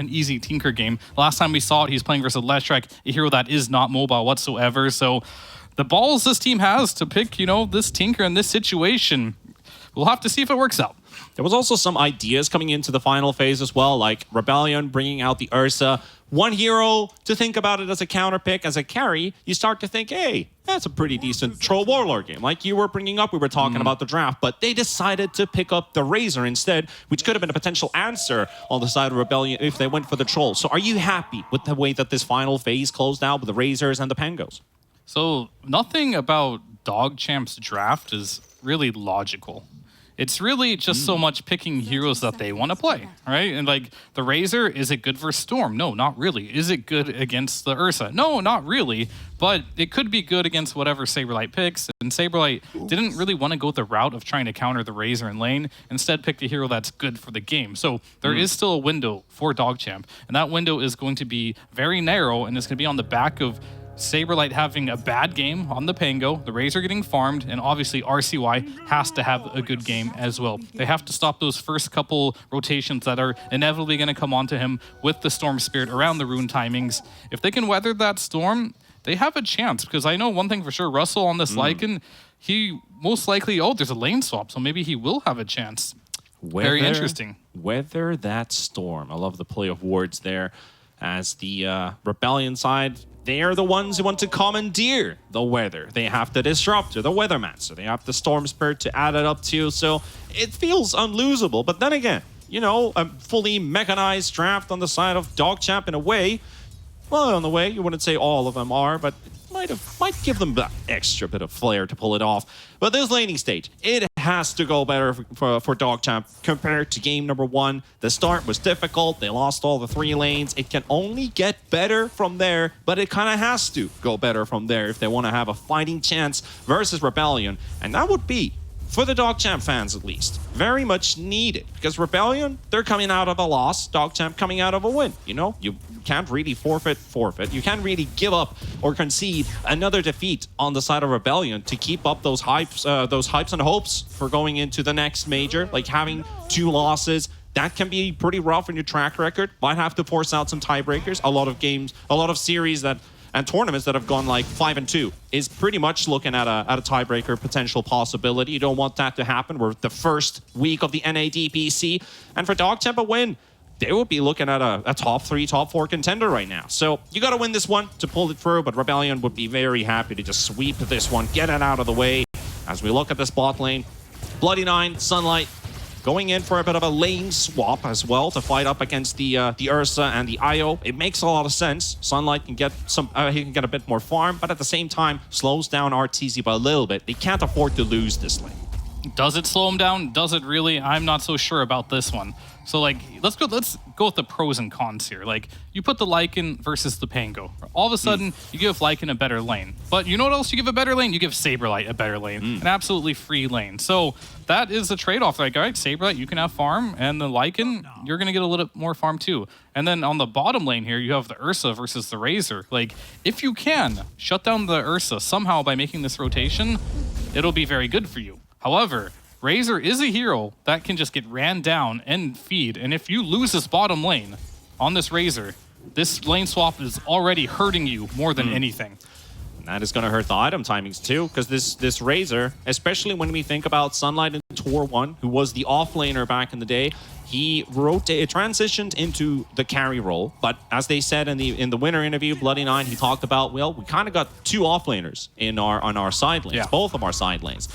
an easy Tinker game. Last time we saw it, he's playing versus Leshrac, a hero that is not mobile whatsoever. So the balls this team has to pick, this Tinker in this situation, we'll have to see if it works out. There was also some ideas coming into the final phase as well, like Rebellion bringing out the Ursa. One hero to think about it as a counter pick, as a carry, you start to think, hey, that's a pretty decent Troll Warlord game. Like you were bringing up, we were talking about the draft, but they decided to pick up the Razor instead, which could have been a potential answer on the side of Rebellion if they went for the Troll. So are you happy with the way that this final phase closed out with the Razors and the Pangos? So nothing about DogChamp's draft is really logical. It's really just so much picking heroes that they want to play, right? And like the Razor, is it good for Storm? No, not really. Is it good against the Ursa? No, not really. But it could be good against whatever Saberlight picks. And Saberlight didn't really want to go the route of trying to counter the Razor in lane. Instead, picked a hero that's good for the game. So there is still a window for DogChamp. And that window is going to be very narrow, and it's going to be on the back of Saberlight having a bad game on the Pango, the Razor getting farmed, and obviously RCY has to have a good game as well. They have to stop those first couple rotations that are inevitably going to come onto him with the Storm Spirit around the rune timings. If they can weather that storm, they have a chance, because I know one thing for sure, Russell on this Lycan, he most likely, there's a lane swap, so maybe he will have a chance. Very interesting. Weather that storm. I love the play of words there. As the Rebellion side, they are the ones who want to commandeer the weather. They have the Disruptor, the Weathermancer. They have the Storm Spirit to add it up to. So it feels unlosable. But then again, a fully mechanized draft on the side of DogChamp in a way. Well, on the way, you wouldn't say all of them are, but might give them that extra bit of flair to pull it off. But this laning stage, it has to go better for DogChamp compared to game number 1. The start was difficult. They lost all the 3 lanes. It can only get better from there, but it kind of has to go better from there if they want to have a fighting chance versus Rebellion. And that would be, for the DogChamp fans at least, very much needed. Because Rebellion, they're coming out of a loss. DogChamp coming out of a win. You can't really forfeit. You can't really give up or concede another defeat on the side of Rebellion to keep up those hypes and hopes for going into the next major. Like having 2 losses, that can be pretty rough in your track record. Might have to force out some tiebreakers. A lot of games, a lot of series and tournaments that have gone like 5-2 is pretty much looking at a tiebreaker potential possibility. You don't want that to happen. We're the first week of the NA DPC, and for DogChamp a win, they would be looking at a top 3, top 4 contender right now. So you got to win this one to pull it through, but Rebellion would be very happy to just sweep this one, get it out of the way. As we look at this bot lane, Bloody Nine, Sunlight, going in for a bit of a lane swap as well to fight up against the Ursa and the Io. It makes a lot of sense. Sunlight can get he can get a bit more farm, but at the same time slows down RTZ by a little bit. They can't afford to lose this lane. Does it slow him down? Does it really? I'm not so sure about this one. So let's go with the pros and cons here. Like you put the Lycan versus the Pango. All of a sudden you give Lycan a better lane. But you know what else you give a better lane? You give Saberlight a better lane. An absolutely free lane. So that is the trade-off. Like, all right, Saberlight, you can have farm, and the Lycan, you're gonna get a little bit more farm too. And then on the bottom lane here, you have the Ursa versus the Razor. Like, if you can shut down the Ursa somehow by making this rotation, it'll be very good for you. However, Razor is a hero that can just get ran down and feed, and if you lose this bottom lane on this Razor, this lane swap is already hurting you more than anything. And that is going to hurt the item timings too, because this Razor, especially when we think about Sunlight in Tour 1, who was the offlaner back in the day, he transitioned into the carry role, but as they said in the winter interview, Bloody Nine, he talked about, well, we kind of got 2 offlaners on our side lanes, both of our side lanes.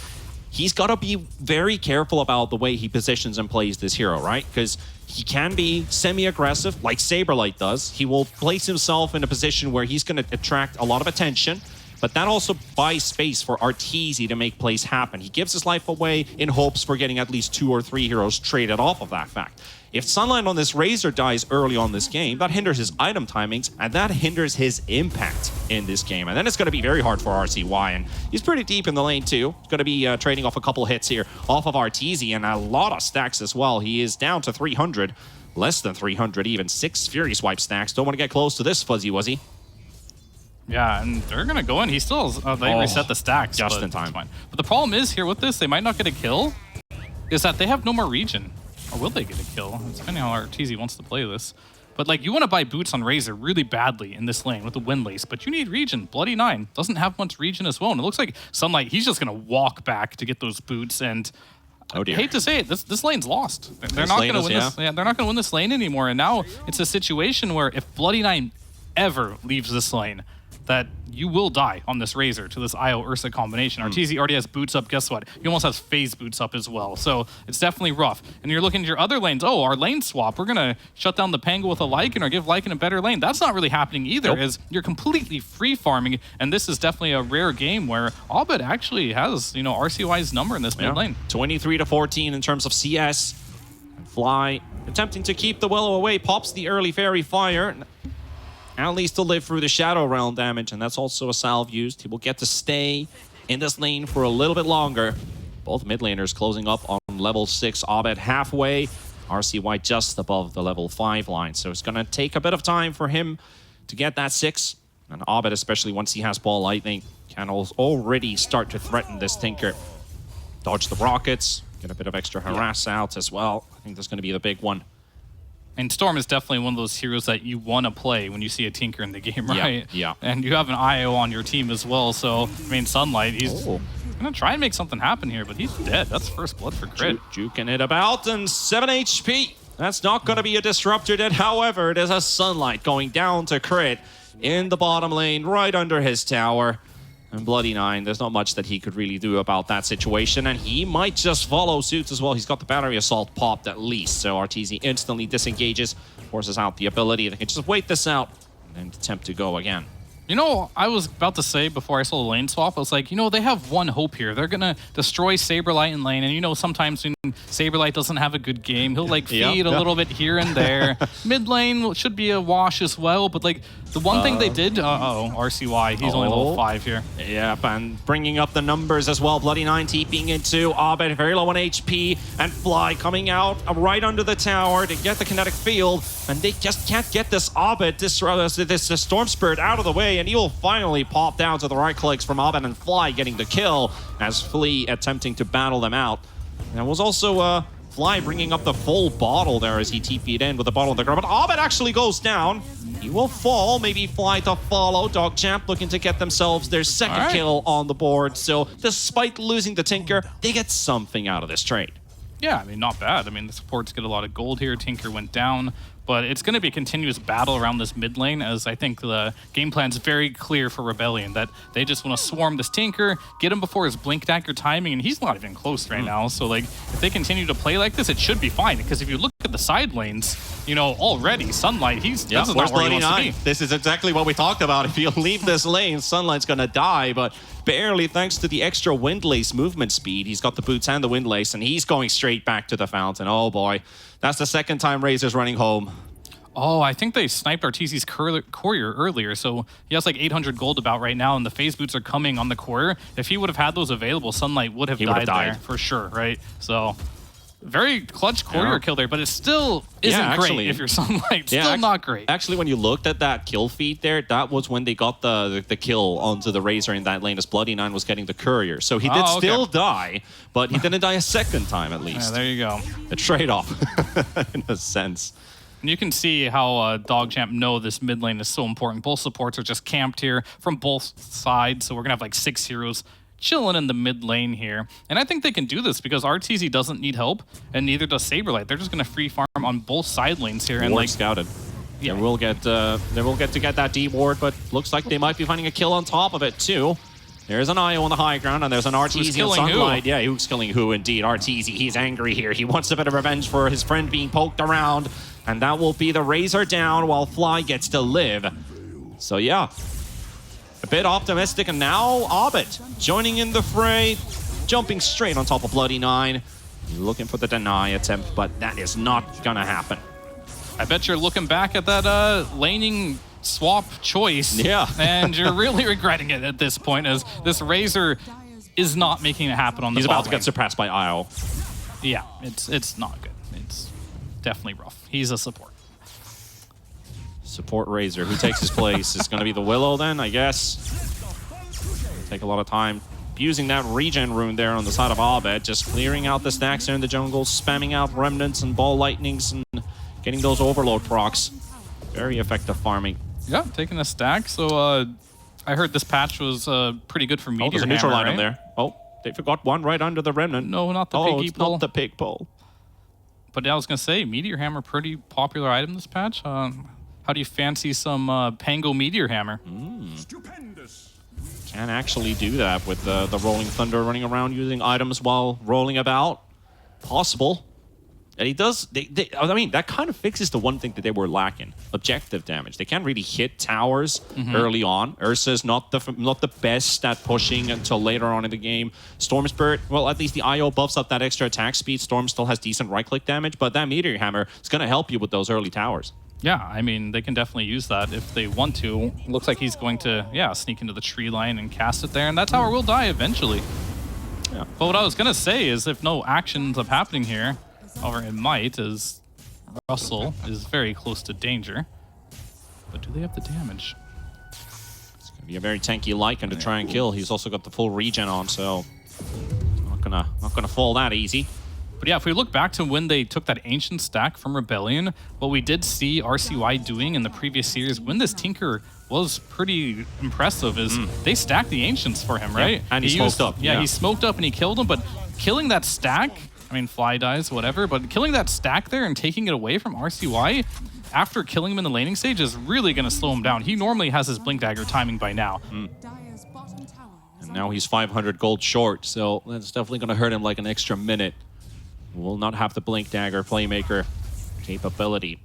He's got to be very careful about the way he positions and plays this hero, right? Because he can be semi-aggressive, like Saberlight does. He will place himself in a position where he's going to attract a lot of attention, but that also buys space for Arteezy to make plays happen. He gives his life away in hopes for getting at least 2 or 3 heroes traded off of that fact. If Sunlight on this Razor dies early on this game, that hinders his item timings, and that hinders his impact in this game. And then it's going to be very hard for RCY, and he's pretty deep in the lane too. He's going to be trading off a couple hits here off of Arteezy, and a lot of stacks as well. He is down to 300, less than 300 even. 6 Fury Swipe stacks. Don't want to get close to this Fuzzy Wuzzy. Yeah, and they're going to go in. He still has, they reset the stacks. Just in time. But the problem is here with this, they might not get a kill, is that they have no more regen. Or will they get a kill? It's depending on how Arteezy wants to play this. But like, you want to buy boots on Razor really badly in this lane with the Windlace, but you need regen. Bloody Nine doesn't have much regen as well, and it looks like Sunlight, he's just gonna walk back to get those boots, and oh dear. I hate to say it, this lane's lost. They're not gonna win this. Yeah, they're not gonna win this lane anymore. And now it's a situation where if Bloody Nine ever leaves this lane, that you will die on this Razor to this Io Ursa combination. RTZ already has boots up. Guess what? He almost has phase boots up as well. So it's definitely rough. And you're looking at your other lanes. Oh, our lane swap. We're gonna shut down the Pango with a Lycan or give Lycan a better lane. That's not really happening either. Nope. As you're completely free farming, and this is definitely a rare game where Abed actually has, you know, RCY's number in this mid lane. 23-14 in terms of CS. And Fly attempting to keep the Willow away, pops the early Fairy Fire. At least to live through the Shadow Realm damage, and that's also a salve used. He will get to stay in this lane for a little bit longer. Both mid laners closing up on level 6. Abed halfway, RCY just above the level 5 line. So it's going to take a bit of time for him to get that 6. And Abed, especially once he has Ball Lightning, can already start to threaten this Tinker. Dodge the rockets, get a bit of extra harass out as well. I think that's going to be the big one. And Storm is definitely one of those heroes that you want to play when you see a Tinker in the game, right? Yeah. And you have an IO on your team as well, so, I mean, Sunlight, he's going to try and make something happen here, but he's dead. That's first blood for crit. Juking it about, and 7 HP. That's not going to be a disruptor dead. However, it is a Sunlight going down to crit in the bottom lane, right under his tower. And Bloody Nine, there's not much that he could really do about that situation, and he might just follow suit as well. He's got the Battery Assault popped at least, so RTZ instantly disengages, forces out the ability. They can just wait this out and then attempt to go again. You know, I was about to say before I saw the lane swap, I was like, you know, they have one hope here. They're going to destroy Saberlight in lane. And, you know, sometimes when Saberlight doesn't have a good game, he'll, like, feed a little bit here and there. Mid lane should be a wash as well. But, like, the one thing they did... RCY. He's only level 5 here. Yep, and bringing up the numbers as well. Bloody Nine TPing into Abed, very low on HP. And Fly coming out right under the tower to get the kinetic field. And they just can't get this Abed, this Storm Spirit out of the way. And he will finally pop down to the right clicks from Abed, and Fly getting the kill as Flea attempting to battle them out. And it was also Fly bringing up the full bottle there as he TP'd in with the bottle on the ground. But Abed actually goes down. He will fall. Maybe Fly to follow. DogChamp looking to get themselves their second kill on the board. So despite losing the Tinker, they get something out of this trade. Yeah, I mean, not bad. I mean, the supports get a lot of gold here. Tinker went down. But it's going to be a continuous battle around this mid lane, as I think the game plan's very clear for Rebellion, that they just want to swarm this Tinker, get him before his Blink Dagger timing, and he's not even close right now. So, like, if they continue to play like this, it should be fine. Because if you look at the side lanes, you know, already, Sunlight, this is not where he wants to be. This is exactly what we talked about. If you leave this lane, Sunlight's going to die, but barely thanks to the extra Windlace movement speed. He's got the boots and the Windlace, and he's going straight back to the fountain. Oh, boy. That's the second time Razor's running home. Oh, I think they sniped RTZ's courier earlier, so he has like 800 gold about right now, and the phase boots are coming on the courier. If he would have had those available, Sunlight would have died there for sure, right? So, very clutch courier kill there, but it still isn't great if you're Sunlight. Still not great. Actually, when you looked at that kill feed there, that was when they got the kill onto the Razor in that lane as Bloody Nine was getting the courier. So he did still die, but he didn't die a second time at least. Yeah, there you go. A trade-off, in a sense. And you can see how DogChamp know this mid lane is so important. Both supports are just camped here from both sides, so we're going to have like 6 heroes chilling in the mid lane here. And I think they can do this because RTZ doesn't need help, and neither does Saberlight. They're just going to free farm on both side lanes here. And like scouted. Yeah, they will get to get that D ward, but looks like they might be finding a kill on top of it too. There's an IO on the high ground, and there's an RTZ on Sunlight. Yeah, who's killing who indeed? RTZ, he's angry here. He wants a bit of revenge for his friend being poked around, and that will be the Razor down while Fly gets to live. So yeah, a bit optimistic, and now Abed joining in the fray, jumping straight on top of Bloody Nine, looking for the deny attempt, but that is not gonna happen. I bet you're looking back at that laning swap choice, and you're really regretting it at this point, as this Razor is not making it happen on the bot lane. He's about to get surpassed by Io. Yeah, it's not good. It's definitely rough. He's a support. Support Razor. Who takes his place? Is going to be the Willow then, I guess. Take a lot of time using that regen rune there on the side of Abed, just clearing out the stacks there in the jungle, spamming out remnants and ball lightnings and getting those overload procs. Very effective farming. Yeah, taking a stack. So I heard this patch was pretty good for Meteor There's a neutral Hammer, item there. Oh, they forgot one right under the remnant. No, not the piggy it's pull. not the pig pull. But I was going to say, Meteor Hammer, pretty popular item this patch. How do you fancy some Pango Meteor Hammer? Stupendous. Can actually do that with the Rolling Thunder running around using items while rolling about. Possible. And he does, I mean, that kind of fixes the one thing that they were lacking. Objective damage. They can't really hit towers early on. Ursa's not the best at pushing until later on in the game. Storm Spirit, well, at least the IO buffs up that extra attack speed. Storm still has decent right-click damage, but that Meteor Hammer is going to help you with those early towers. Yeah, I mean, they can definitely use that if they want to. Looks like he's going to, sneak into the tree line and cast it there, and that tower will die eventually. Yeah. But what I was going to say is if no action ends up happening here, or it might, as Russell is very close to danger. But do they have the damage? It's going to be a very tanky Lycan to try and kill. He's also got the full regen on, so not gonna fall that easy. But yeah, if we look back to when they took that ancient stack from Rebellion, what we did see RCY doing in the previous series when this Tinker was pretty impressive is they stacked the ancients for him, right? Yeah, and he smoked up. Yeah, he smoked up and he killed him, but killing that stack, I mean, fly dies, whatever, but killing that stack there and taking it away from RCY after killing him in the laning stage is really going to slow him down. He normally has his Blink Dagger timing by now. And now he's 500 gold short, so that's definitely going to hurt him like an extra minute. Will not have the Blink Dagger Playmaker capability.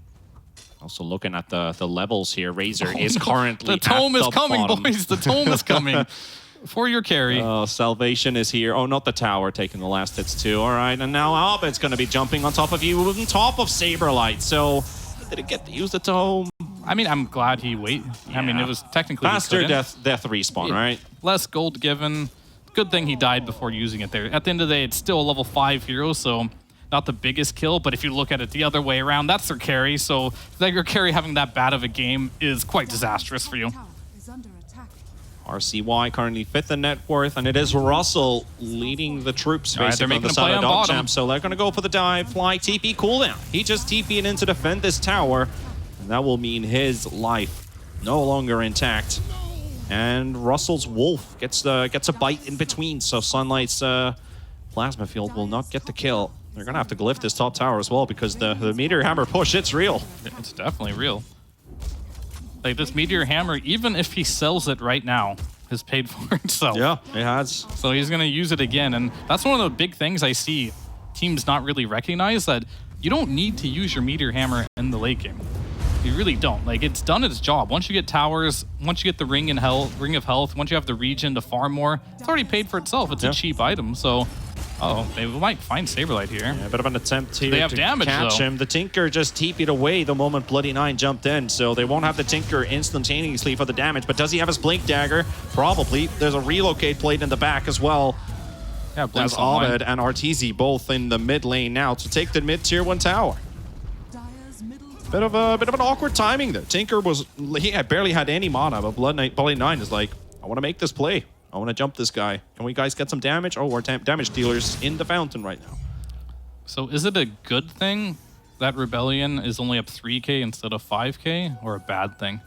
Also looking at the levels here, Razor is currently the tome at is the coming, bottom. boys. The tome is coming for your carry. Salvation is here. Oh, not the tower taking the last hits too. All right, and now Abed's going to be jumping on top of you on top of Saberlight. So did it get to use the tome? I mean, I'm glad he waited. I mean, it was technically faster death respawn, right? Less gold given. Good thing he died before using it there. At the end of the day, it's still a level 5 hero, so not the biggest kill, but if you look at it the other way around, that's their carry, so that your carry having that bad of a game is quite disastrous for you. RCY currently 5th in net worth, and it is Russell leading the troops basically on the side of DogChamp. So they're going to go for the dive, fly, TP cooldown. He just TP'd in to defend this tower, and that will mean his life no longer intact. And Russell's Wolf gets a bite in between, so Sunlight's Plasma Field will not get the kill. They're going to have to glyph this top tower as well because the Meteor Hammer push, it's real. It's definitely real. Like this Meteor Hammer, even if he sells it right now, has paid for itself. Yeah, it has. So he's going to use it again. And that's one of the big things I see teams not really recognize, that you don't need to use your Meteor Hammer in the late game. You really don't. Like, it's done its job. Once you get towers, once you get the Ring of Health, once you have the regen to farm more, it's already paid for itself. It's a cheap item. So, they might find Saberlight here. Yeah, a bit of an attempt here they have to damage, catch though. him. The Tinker just TP'd away the moment Bloody Nine jumped in, so they won't have the Tinker instantaneously for the damage. But does he have his Blink Dagger? Probably. There's a relocate plate in the back as well. Yeah, As Ahmed and Arteezy both in the mid lane now to take the mid tier 1 tower. Bit of an awkward timing there. Tinker barely had any mana, but Bloody Nine is like, I want to make this play. I want to jump this guy. Can we guys get some damage? Oh, we're damage dealers in the fountain right now. So is it a good thing that Rebellion is only up 3k instead of 5k, or a bad thing?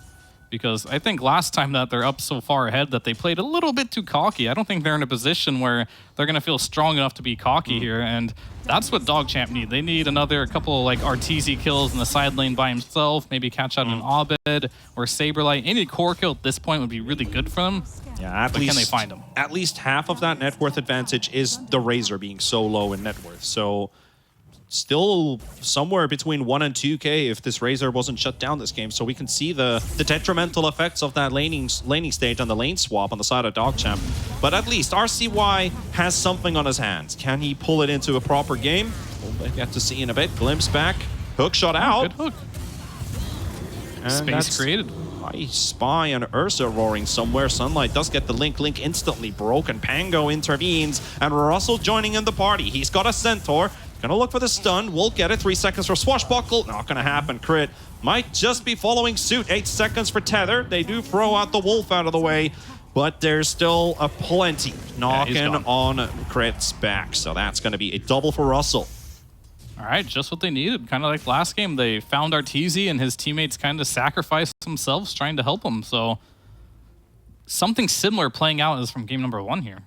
Because I think last time that they're up so far ahead that they played a little bit too cocky. I don't think they're in a position where they're going to feel strong enough to be cocky here, and that's what DogChamp need. They need a couple like Arteezy kills in the side lane by himself, maybe catch out an Abed or Saberlight. Any core kill at this point would be really good for them. Yeah, but can they find him? At least half of that net worth advantage is the Razor being so low in net worth. So still somewhere between 1 and 2k if this Razor wasn't shut down this game. So we can see the detrimental effects of that laning stage on the lane swap on the side of DogChamp. But at least RCY has something on his hands. Can he pull it into a proper game? We'll get to see in a bit. Glimpse back. Hook shot out. Good hook. And Space created. I spy an Ursa roaring somewhere. Sunlight does get the link instantly broken. Pango intervenes, and Russell joining in the party. He's got a Centaur. Gonna look for the stun. Will get it. 3 seconds for Swashbuckle. Not gonna happen. Crit might just be following suit. 8 seconds for Tether. They do throw out the Wolf out of the way, but there's still a plenty knocking on Crit's back. So that's gonna be a double for Russell. All right, just what they needed. Kind of like last game, they found Arteezy and his teammates kind of sacrificed themselves trying to help him. So something similar playing out as from game number 1 here.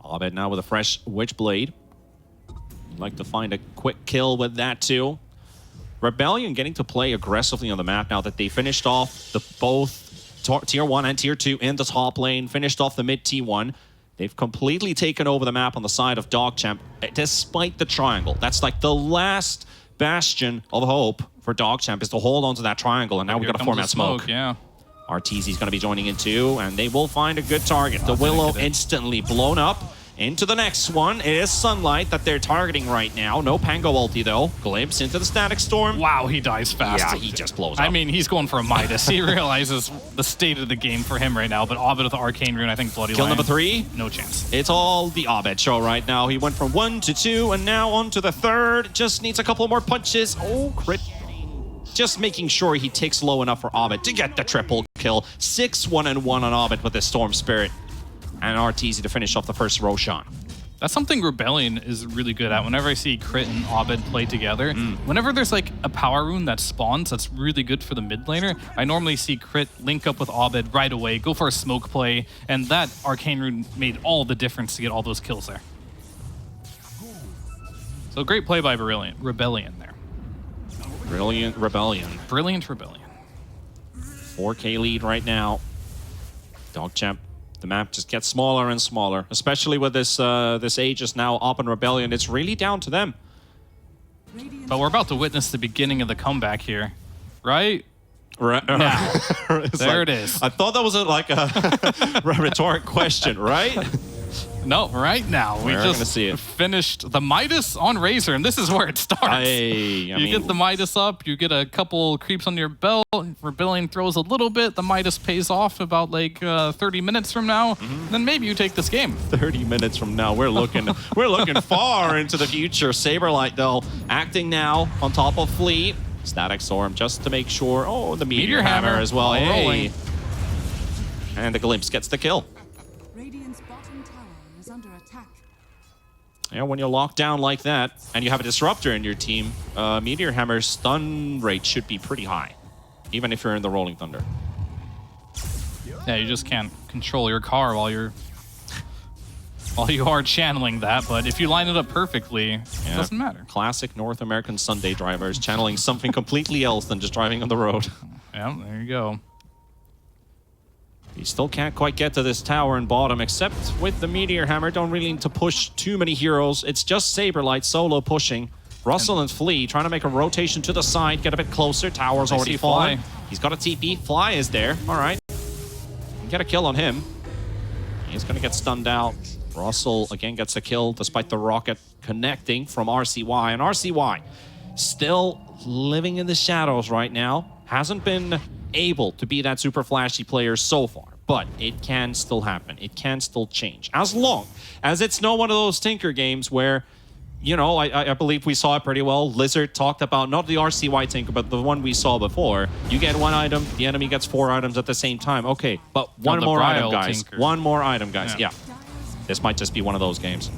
Abed now with a fresh Witchblade. Like to find a quick kill with that too. Rebellion getting to play aggressively on the map now that they finished off the both Tier 1 and Tier 2 in the top lane, finished off the mid T1. They've completely taken over the map on the side of DogChamp, despite the triangle. That's like the last bastion of hope for DogChamp is to hold on to that triangle, and now we've got a format smoke. Yeah. Arteezy's going to be joining in too, and they will find a good target. The Willow instantly blown up. Into the next one. It is Sunlight that they're targeting right now. No Pango ulti though. Glimpse into the Static Storm. Wow, he dies fast. Yeah, he just blows up. I mean, he's going for a Midas. He realizes the state of the game for him right now, but Abed with the Arcane Rune, I think Bloody Kill Lion, number 3. no chance. It's all the Abed show right now. He went from 1 to 2 and now on to the 3rd. Just needs a couple more punches. Oh, crit. Just making sure he ticks low enough for Abed to get the triple kill. 6-1-1 on Abed with his Storm Spirit. And Arteezy to finish off the first Roshan. That's something Rebellion is really good at. Whenever I see Crit and Abed play together, whenever there's like a power rune that spawns that's really good for the mid laner, I normally see Crit link up with Abed right away, go for a smoke play, and that Arcane Rune made all the difference to get all those kills there. So great play by Rebellion there. Brilliant Rebellion. Brilliant Rebellion. 4K lead right now. DogChamp. The map just gets smaller and smaller, especially with this this Aegis now up in Rebellion. It's really down to them. But we're about to witness the beginning of the comeback here, right? Right now. There like, it is. I thought that was like a rhetoric question, right? No, right now. We We're gonna just see it. finished the Midas on Razor, and this is where it starts. You get the Midas up, you get a couple creeps on your belt, Rebellion throws a little bit, the Midas pays off about like 30 minutes from now, then maybe you take this game. 30 minutes from now, we're looking far into the future. Saberlight, though, acting now on top of Fleet. Static Storm just to make sure. Oh, the Meteor Hammer as well. Hey. And the Glimpse gets the kill. Radiant's bottom tower is under attack. Yeah, when you're locked down like that, and you have a Disruptor in your team, Meteor Hammer's stun rate should be pretty high, even if you're in the Rolling Thunder. Yeah, you just can't control your car while you are channeling that, but if you line it up perfectly, it doesn't matter. Classic North American Sunday drivers channeling something completely else than just driving on the road. Yeah, there you go. You still can't quite get to this tower in bottom, except with the Meteor Hammer. Don't really need to push too many heroes. It's just Saberlight solo pushing. Russell and Flea trying to make a rotation to the side, get a bit closer. Tower's already fallen. He's got a TP. Fly is there. All right. Get a kill on him. He's going to get stunned out. Russell again gets a kill despite the rocket connecting from RCY. And RCY still living in the shadows right now. Hasn't been able to be that super flashy player so far, but it can still happen. It can still change. As long as it's not one of those Tinker games where, you know, I believe we saw it pretty well. Lizard talked about not the RCY Tinker, but the one we saw before. You get one item, the enemy gets 4 items at the same time. Okay, but one more item, guys. Tinker. One more item, guys. Yeah. This might just be one of those games.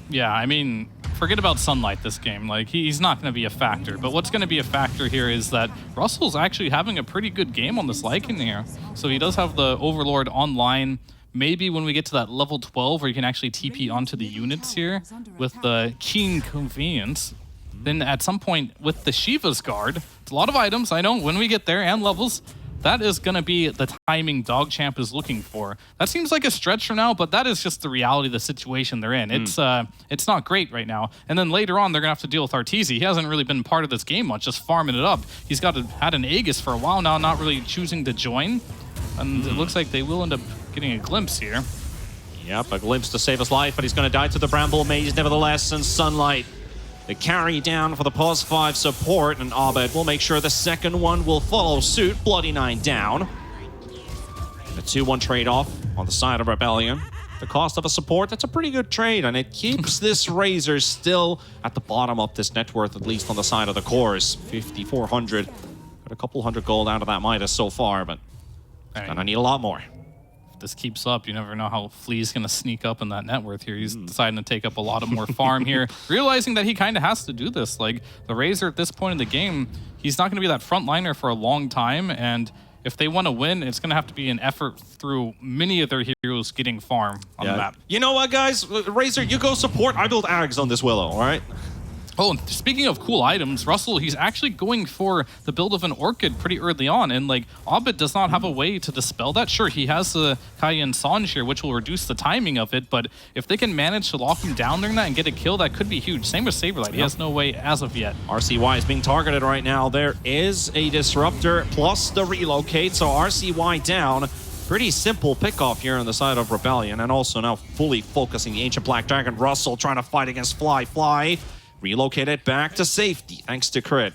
Yeah, I mean, forget about Sunlight this game. Like, he's not going to be a factor. But what's going to be a factor here is that Russell's actually having a pretty good game on this Lycan here. So he does have the Overlord online. Maybe when we get to that level 12 where you can actually TP onto the units here with the keen convenience, then at some point with the Shiva's Guard, it's a lot of items, I know, when we get there, and levels, that is going to be the timing DogChamp is looking for. That seems like a stretch for now, but that is just the reality of the situation they're in. It's not great right now. And then later on, they're going to have to deal with Arteezy. He hasn't really been part of this game much, just farming it up. He's had an Aegis for a while now, not really choosing to join. And it looks like they will end up getting a glimpse here. Yep, a glimpse to save his life, but he's going to die to the Bramble Maze nevertheless, and Sunlight. The carry down for the pause 5 support, and Abed will make sure the second one will follow suit. Bloody 9 down. A 2-1 trade-off on the side of Rebellion. The cost of a support, that's a pretty good trade, and it keeps this Razor still at the bottom of this net worth, at least on the side of the cores. 5,400. Got a couple hundred gold out of that Midas so far, but it's gonna need a lot more. this keeps up, you never know how Flea's going to sneak up in that net worth here. He's deciding to take up a lot of more farm here, realizing that he kind of has to do this. Like, the Razor at this point in the game, he's not going to be that front liner for a long time, and if they want to win, it's going to have to be an effort through many of their heroes getting farm on the map. You know what, guys? Razor, you go support. I build Ags on this Willow, all right? Oh, and speaking of cool items, Russell, he's actually going for the build of an Orchid pretty early on, and like, Abed does not have a way to dispel that. Sure, he has the Cayenne Sange here, which will reduce the timing of it, but if they can manage to lock him down during that and get a kill, that could be huge. Same with Saberlight. He has no way as of yet. RCY is being targeted right now. There is a Disruptor plus the relocate, so RCY down. Pretty simple pickoff here on the side of Rebellion, and also now fully focusing the Ancient Black Dragon. Russell trying to fight against Fly. Relocated back to safety thanks to crit.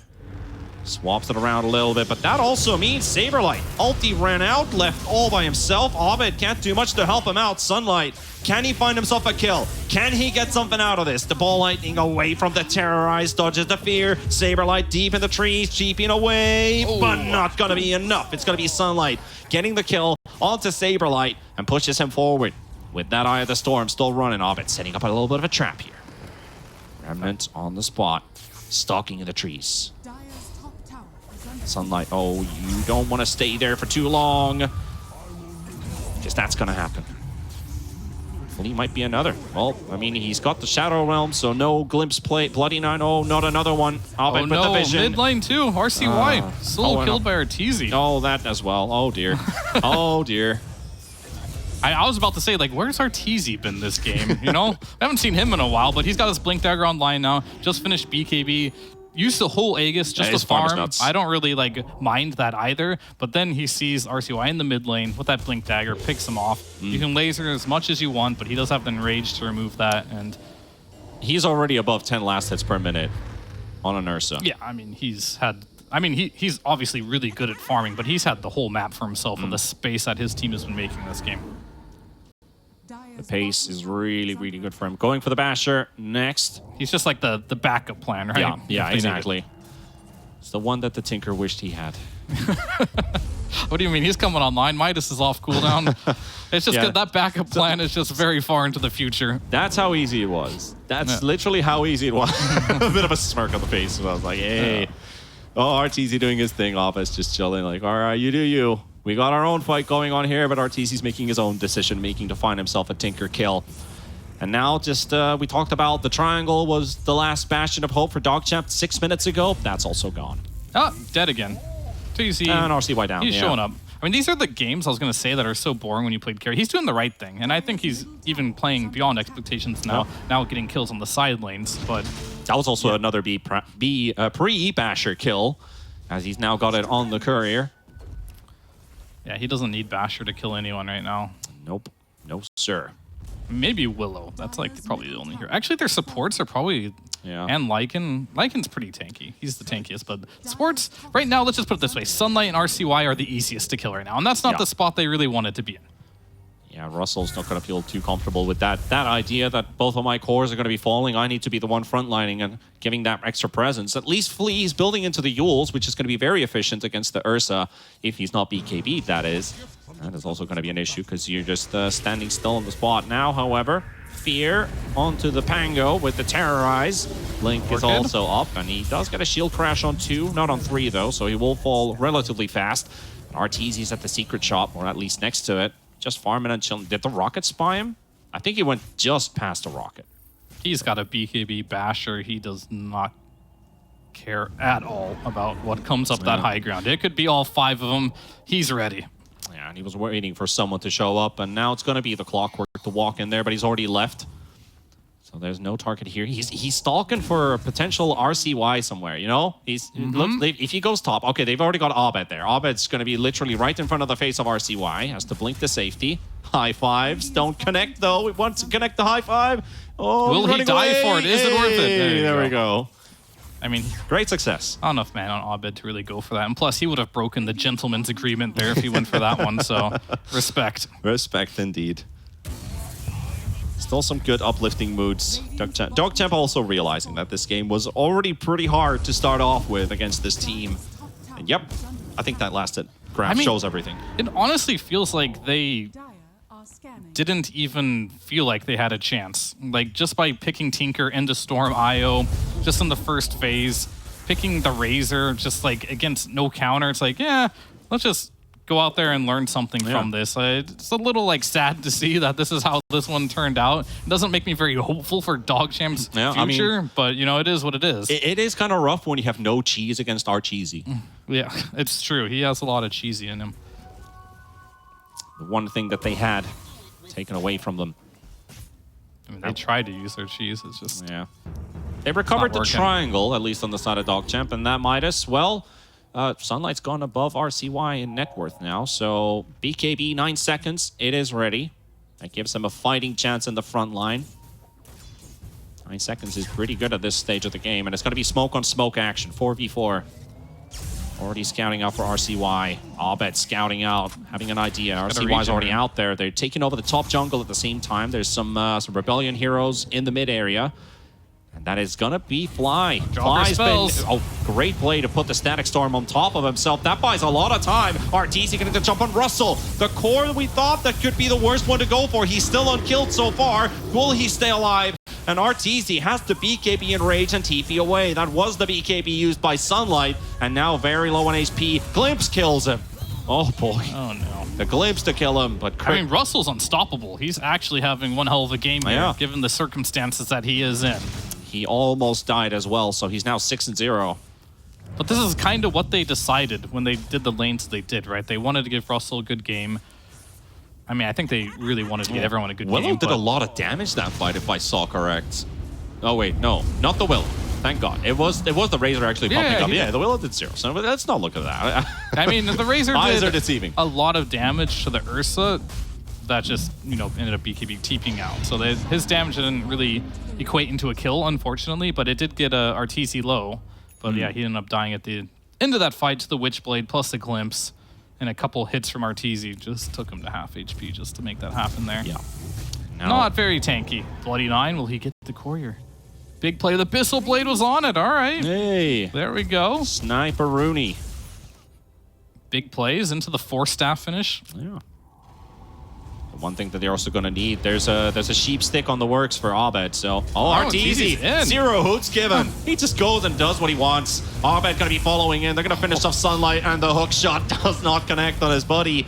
Swaps it around a little bit, but that also means Saberlight. Ulti ran out, left all by himself. Abed can't do much to help him out. Sunlight, can he find himself a kill? Can he get something out of this? The ball lightning away from the terrorized, dodges the fear. Saberlight deep in the trees, cheaping away, but not gonna be enough. It's gonna be Sunlight getting the kill onto Saberlight and pushes him forward. With that Eye of the Storm still running, Abed setting up a little bit of a trap here. Remnant on the spot, stalking in the trees. Dire's top tower is under Sunlight, oh, you don't want to stay there for too long. Because that's going to happen. Well, he might be another. Well, I mean, he's got the Shadow Realm, so no Glimpse plate. Bloody Nine, oh, not another one. Abed with the vision. Mid lane too, RCY. Solo killed by Arteezy. Oh, that as well. Oh, dear. Oh, dear. I was about to say, like, where's Arteezy been this game? You know, I haven't seen him in a while, but he's got his Blink Dagger online now. Just finished BKB. Used the whole Aegis just to farm. I don't really like mind that either. But then he sees RCY in the mid lane with that Blink Dagger, picks him off. You can laser as much as you want, but he does have the enrage to remove that. And he's already above 10 last hits per minute on an Ursa. yeah, I mean, he's obviously really good at farming, but he's had the whole map for himself with the space that his team has been making this game. The pace is really, really good for him. Going for the Basher next. He's just like the backup plan, right? Yeah, exactly. It's the one that the Tinker wished he had. What do you mean? He's coming online. Midas is off cooldown. It's just that backup plan is just very far into the future. That's how easy it was. That's literally how easy it was. A bit of a smirk on the face. So I was like, hey. Oh, Arteezy doing his thing. Office just chilling. Like, all right, you do you. We got our own fight going on here, but Arteezy's making his own decision-making to find himself a Tinker kill. And now just, we talked about the triangle was the last bastion of hope for DogChamp 6 minutes ago. That's also gone. Oh, dead again. TC. And RCY down. He's showing up. I mean, these are the games I was going to say that are so boring when you played carry. He's doing the right thing, and I think he's even playing beyond expectations now, now getting kills on the side lanes, but... That was also another pre-Basher kill, as he's now got it on the courier. Yeah, he doesn't need Basher to kill anyone right now. Nope. No, sir. Maybe Willow. That's like probably the only hero. Actually, their supports are probably... Yeah. And Lycan. Lycan's pretty tanky. He's the tankiest, but supports, right now, let's just put it this way. Sunlight and RCY are the easiest to kill right now, and that's not the spot they really wanted to be in. Yeah, Russell's not going to feel too comfortable with that idea that both of my cores are going to be falling. I need to be the one frontlining and giving that extra presence. At least Flea's building into the Yules, which is going to be very efficient against the Ursa, if he's not BKB'd, that is. That is also going to be an issue because you're just standing still on the spot. Now, however, Fear onto the Pango with the Terrorize. Blink is also up, and he does get a shield crash on 2, not on 3 though, so he will fall relatively fast. Arteezy's at the secret shop, or at least next to it. Just farming and chilling. Did the rocket spy him? I think he went just past the rocket. He's got a BKB Basher. He does not care at all about what comes up that high ground. It could be all 5 of them. He's ready. Yeah, and he was waiting for someone to show up, and now it's going to be the Clockwork to walk in there, but he's already left. So there's no target here. He's stalking for a potential RCY somewhere, you know? If he goes top, okay, they've already got Abed there. Abed's going to be literally right in front of the face of RCY. Has to blink to safety. High fives don't connect, though. It wants to connect the high five. Oh, will he die for it? Is it worth it? There we go. I mean, great success. Not enough man on Abed to really go for that. And plus, he would have broken the gentleman's agreement there if he went for that one. So, respect. Respect indeed. Still some good uplifting moods. DogChamp also realizing that this game was already pretty hard to start off with against this team. And yep, I think that last graph shows everything. It honestly feels like they scanning. didn't even feel like they had a chance. Like, just by picking Tinker into Storm IO, just in the first phase, picking the Razor, just like against no counter, it's like, yeah, let's just go out there and learn something from this. It's a little like sad to see that this is how this one turned out. It doesn't make me very hopeful for DogChamp's future, but you know, it is what it is. It is kind of rough when you have no cheese against Archeesy. Yeah, it's true. He has a lot of cheesy in him. The one thing that they had taken away from them. I mean, they tried to use their cheese. It's just They recovered the working. triangle, at least on the side of DogChamp, and that Midas, well, Sunlight's gone above RCY in net worth now, so BKB 9 seconds, it is ready. That gives them a fighting chance in the front line. 9 seconds is pretty good at this stage of the game, and it's going to be smoke on smoke action, 4v4. Already scouting out for RCY. Abed scouting out, having an idea. RCY's already out there. They're taking over the top jungle at the same time. There's some Rebellion heroes in the mid area. And that is gonna be Fly. Fly's been great play to put the Static Storm on top of himself. That buys a lot of time. Arteezy gonna jump on Russell. The core that we thought that could be the worst one to go for. He's still unkilled so far. Will he stay alive? And Arteezy has the BKB Enrage and TP away. That was the BKB used by Sunlight. And now very low on HP. Glimpse kills him. Oh boy. Oh no. The Glimpse to kill him, but I mean, Russell's unstoppable. He's actually having one hell of a game here, given the circumstances that he is in. He almost died as well, so he's now 6-0. But this is kind of what they decided when they did the lanes they did, right? They wanted to give Russell a good game. I mean, I think they really wanted to give everyone a good game. Willow did a lot of damage that fight, if I saw correct. Oh wait, no, not the Willow. Thank God. It was the Razor actually popping up. Yeah, the Willow did 0. So let's not look at that. I mean, the Razor Eyes did are deceiving. a lot of damage to the Ursa that just, you know, ended up BKB TPing out. So his damage didn't really equate into a kill, unfortunately, but it did get a RTC low. But yeah, he ended up dying at the end of that fight to the Witchblade plus the Glimpse. And a couple hits from Arteezy just took him to half HP just to make that happen there. Yeah. Not very tanky. Bloody 9, will he get the courier? Big play. The Bissell Blade was on it. All right. Hey. There we go. Sniper Rooney. Big plays into the 4-staff finish. Yeah. The one thing that they're also going to need, there's a sheep stick on the works for Abed, so... Oh, Arteezy, 0 hooks given. He just goes and does what he wants. Abed going to be following in. They're going to finish off Sunlight, and the hook shot does not connect on his buddy.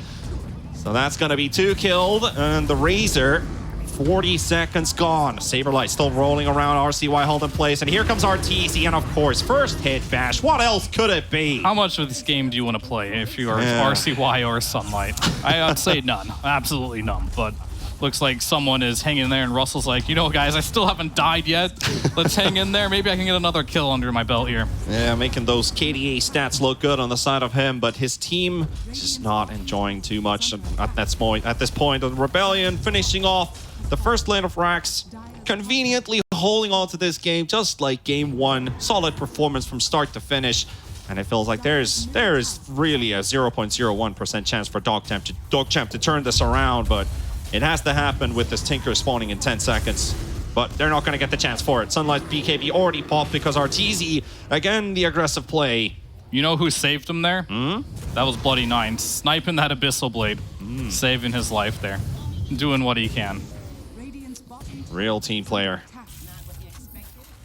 So that's going to be 2 killed, and the Razor... 40 seconds gone. Saberlight still rolling around. RCY held in place. And here comes Arteezy. And of course, first hit bash. What else could it be? How much of this game do you want to play if you are RCY or Sunlight? I'd say none. Absolutely none. But looks like someone is hanging there and Russell's like, you know, guys, I still haven't died yet. Let's hang in there. Maybe I can get another kill under my belt here. Yeah, making those KDA stats look good on the side of him, but his team is just not enjoying too much at this point. The Rebellion finishing off the first lane of racks, conveniently holding on to this game, just like game 1. Solid performance from start to finish. And it feels like there is really a 0.01% chance for DogChamp to turn this around, but it has to happen with this Tinker spawning in 10 seconds. But they're not going to get the chance for it. Sunlight BKB already popped because Arteezy, again, the aggressive play. You know who saved him there? That was Bloody 9, sniping that Abyssal Blade, saving his life there, doing what he can. Real team player.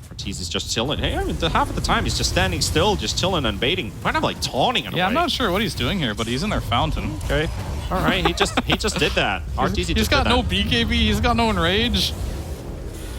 Arteezy's just chilling. Hey, I mean, half of the time he's just standing still, just chilling and baiting. Kind of like taunting in a way. I'm not sure what he's doing here, but he's in their fountain. Okay. All right, he just did that. Arteezy He's got no BKB, he's got no Enrage.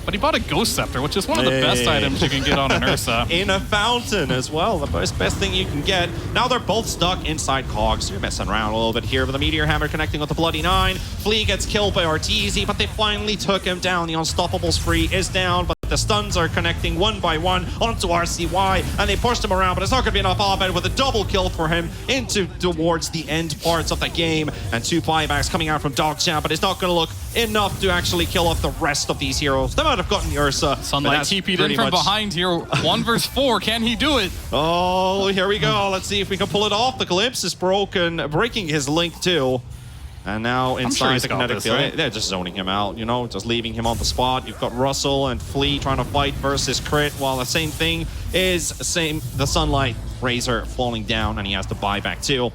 But he bought a Ghost Scepter, which is one of the best items you can get on an Ursa. In a fountain as well, the best thing you can get. Now they're both stuck inside cogs. You're messing around a little bit here with the Meteor Hammer connecting with the Bloody 9. Flea gets killed by Arteezy, but they finally took him down. The Unstoppable spree is down, but the stuns are connecting one by one onto RCY, and they pushed him around, but it's not going to be enough. Abed with a double kill for him towards the end parts of the game, and 2 buybacks coming out from DogChamp, but it's not going to look enough to actually kill off the rest of these heroes. They might have gotten the Ursa. Sunlight TP'd in from behind here. 1 versus 4. Can he do it? Oh, here we go. Let's see if we can pull it off. The Glimpse is broken, breaking his link too. And now inside the kinetic field, right? They're just zoning him out, you know, just leaving him on the spot. You've got Russell and Flea trying to fight versus Crit, while the same thing is the Sunlight Razor falling down, and he has to buy back too.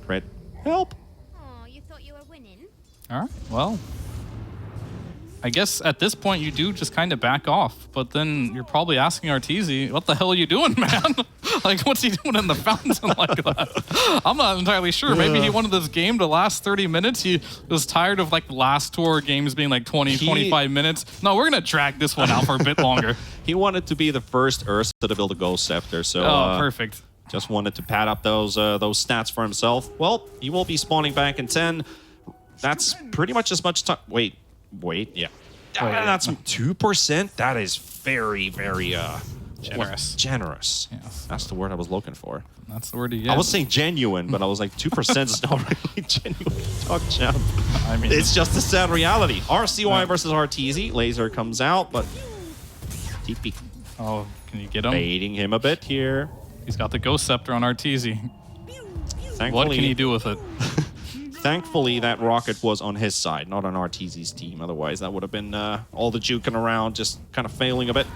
Crit, help. Oh, you thought you were All right, well, I guess at this point you do just kind of back off, but then you're probably asking Arteezy, what the hell are you doing, man? Like, what's he doing in the fountain like that? I'm not entirely sure. Maybe he wanted this game to last 30 minutes. He was tired of like the last tour games being like 25 minutes. No, we're going to drag this one out for a bit longer. He wanted to be the first Ursa to build a Ghost Scepter, so perfect. Just wanted to pad up those stats for himself. Well, he will be spawning back in 10. That's pretty much as much time. Wait, yeah. That's 2%. That is very, very generous. Generous. Yes. That's the word I was looking for. That's the word he gets. I was saying genuine, but I was like 2% is not really genuine. DogChamp. I mean, It's just a sad reality. RCY versus Arteezy. Laser comes out, but DP oh, can you get him? baiting him a bit here. He's got the Ghost Scepter on Arteezy. Thankfully, What can he do with it? Thankfully, that rocket was on his side, not on Arteezy's team. Otherwise, that would have been all the juking around, just kind of failing a bit.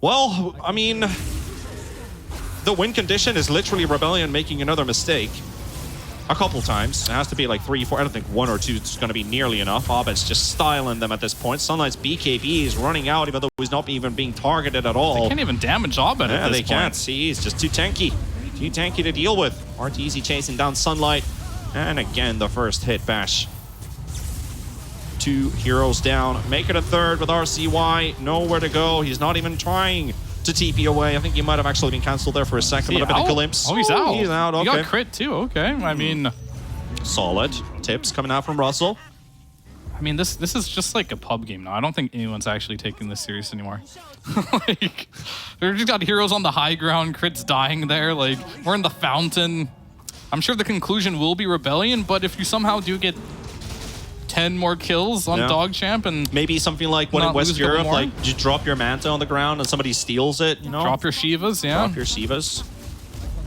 Well, I mean, the win condition is literally Rebellion making another mistake. A couple times. It has to be like 3, 4. I don't think 1 or 2 is going to be nearly enough. Abed's just styling them at this point. Sunlight's BKB is running out, even though he's not even being targeted at all. They can't even damage Abed at this they point. can't. See, he's just too tanky. Too tanky to deal with. Arteezy chasing down Sunlight. And again, the first hit bash. 2 heroes down. Make it a third with RCY. Nowhere to go. He's not even trying to TP away. I think he might have actually been cancelled there for a second. But a bit of glimpse. Oh, he's out. He's out. Okay. He got crit too. Okay. I mean, solid tips coming out from Russell. I mean, this is just like a pub game now. I don't think anyone's actually taking this serious anymore. Like, they've just got heroes on the high ground, crits dying there. Like, we're in the fountain. I'm sure the conclusion will be Rebellion, but if you somehow do get 10 more kills on DogChamp and maybe something like what in West Europe, like you drop your Manta on the ground and somebody steals it, you know? Drop your Shivas, yeah. Drop your Shivas.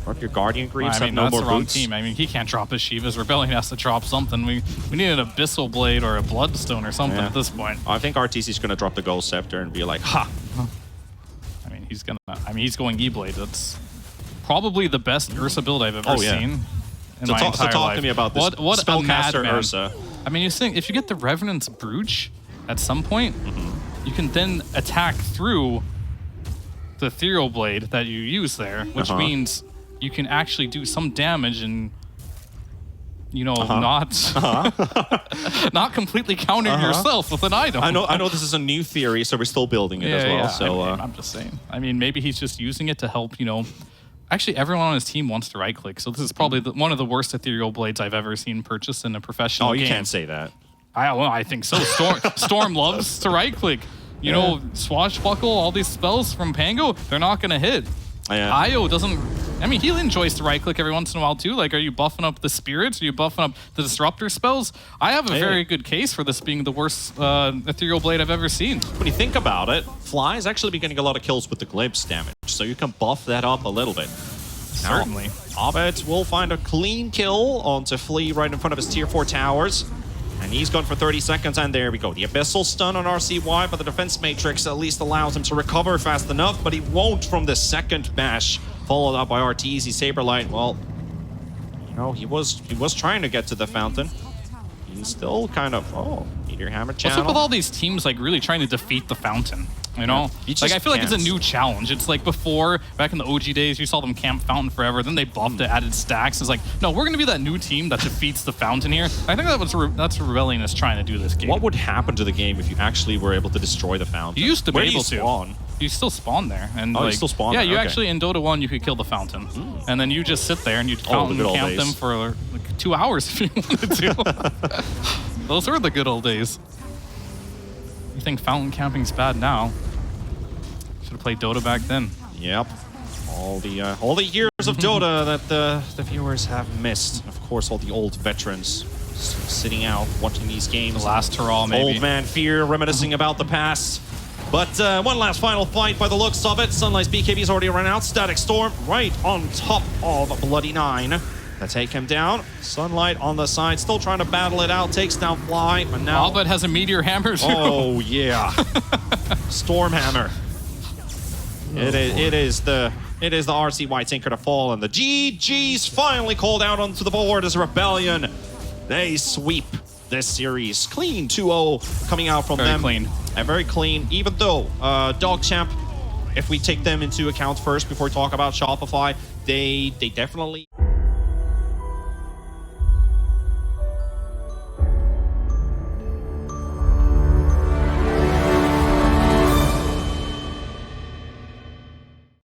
Drop your Guardian Greaves, I mean, have no that's more the wrong boots. team. I mean, he can't drop his Shivas. Rebellion has to drop something. We need an Abyssal Blade or a Bloodstone or something at this point. I think Arteezy's going to drop the Ghost Scepter and be like, ha! I mean, he's going E-Blade. That's probably the best Ursa build I've ever seen in my entire life. Talk to me about this what Spellcaster a Ursa. I mean, you think if you get the Revenant's Brooch at some point, you can then attack through the Ethereal Blade that you use there, which means you can actually do some damage and, you know, not completely counter yourself with an item. I know this is a new theory, so we're still building it as well. Yeah. So I'm just saying. I mean, maybe he's just using it to help, you know. Actually, everyone on his team wants to right-click, so this is probably one of the worst Ethereal Blades I've ever seen purchased in a professional game. you can't say that. I think so. Storm loves to right-click. You know, Swashbuckle, all these spells from Pango, they're not going to hit. Yeah. Io doesn't... I mean, he enjoys to right-click every once in a while, too. Like, are you buffing up the spirits? Are you buffing up the disruptor spells? I have a very good case for this being the worst Ethereal Blade I've ever seen. When you think about it, Fly's actually been getting a lot of kills with the glimpse damage, so you can buff that up a little bit. Certainly. Abed will find a clean kill onto Flea right in front of his tier 4 towers. And he's gone for 30 seconds, and there we go. The Abyssal stun on RCY, but the defense matrix at least allows him to recover fast enough, but he won't from the second bash, followed up by Arteezy Saberlight. Well, you know, he was trying to get to the fountain. He's still kind of, Meteor Hammer channel. What's up with all these teams, like, really trying to defeat the fountain? You know? Like, I feel like it's a new challenge. It's like before, back in the OG days, you saw them camp fountain forever. Then they buffed it, added stacks. It's like, no, we're going to be that new team that defeats the fountain here. I think that's what Rebellion is trying to do this game. What would happen to the game if you actually were able to destroy the fountain? You used to be able to. Spawn? You still spawn there. And you like, still spawn yeah, there, you okay. actually, in Dota 1, you could kill the fountain. And then you just sit there and you'd fountain camp them for like 2 hours if you wanted to. Those were the good old days. You think fountain camping's bad now? Should have played Dota back then. Yep. All the years of Dota that the viewers have missed. Of course, all the old veterans sitting out watching these games. The last hurrah, maybe. Old man fear, reminiscing about the past. But one last final fight by the looks of it. Sunlight's BKB's already run out. Static Storm right on top of Bloody 9. To take him down. Sunlight on the side, still trying to battle it out. Takes down Fly, but now... Albert has a Meteor Hammer too. Oh, yeah. Storm Hammer. It is the RCY Tinker to fall, and the GG's finally called out onto the board as Rebellion They sweep this series. Clean 2-0 coming out from Very them. clean. And very clean, even though DogChamp, if we take them into account first before we talk about Shopify, they definitely...